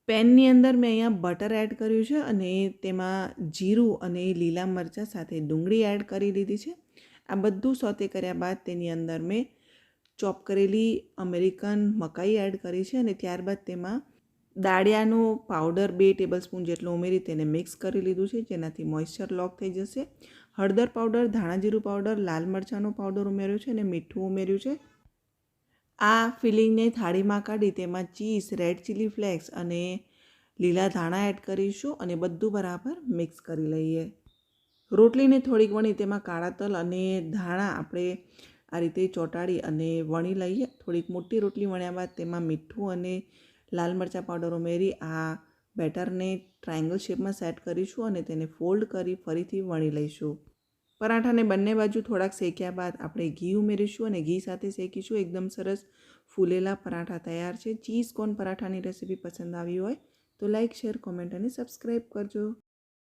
પેનની અંદર મેં અહીંયા બટર એડ કર્યું છે અને તેમાં જીરું અને લીલા મરચાં સાથે ડુંગળી એડ કરી દીધી છે. આ બધું સોતે કર્યા બાદ તેની અંદર મેં ચોપ કરેલી અમેરિકન મકાઈ એડ કરી છે અને ત્યારબાદ તેમાં દાળિયાનો પાવડર 2 ટેબલસ્પૂન જેટલો ઉમેરી તેને મિક્સ કરી લીધું છે, જેનાથી મોઇશ્ચર લોક થઈ જશે. હળદર પાવડર, ધાણા જીરું પાવડર, લાલ મરચાંનો પાવડર ઉમેર્યો છે અને મીઠું ઉમેર્યું છે. આ ફિલિંગને થાળીમાં કાઢી તેમાં ચીઝ, રેડ ચીલી ફ્લેક્સ અને લીલા ધાણા એડ કરીશું અને બધું બરાબર મિક્સ કરી લઈએ. રોટલીને થોડીક વણી તેમાં કાળા તલ અને ધાણા આપણે આ રીતે ચોંટાડી અને વણી લઈએ. થોડીક મોટી રોટલી વણ્યા બાદ તેમાં મીઠું અને લાલ મરચાં પાવડર ઉમેરી આ બેટરને ટ્રાયંગલ શેપમાં સેટ કરીશું અને તેને ફોલ્ડ કરી ફરીથી વણી લઈશું. પરાઠાને બંને બાજુ થોડાક શેક્યા બાદ આપણે ઘી ઉમેરીશું અને ઘી સાથે શેકીશું. એકદમ સરસ ફૂલેલા પરાઠા તૈયાર છે. ચીઝ કોર્ન પરાઠાની રેસીપી પસંદ આવી હોય તો લાઇક, શેર, કોમેન્ટ અને સબસ્ક્રાઈબ કરજો.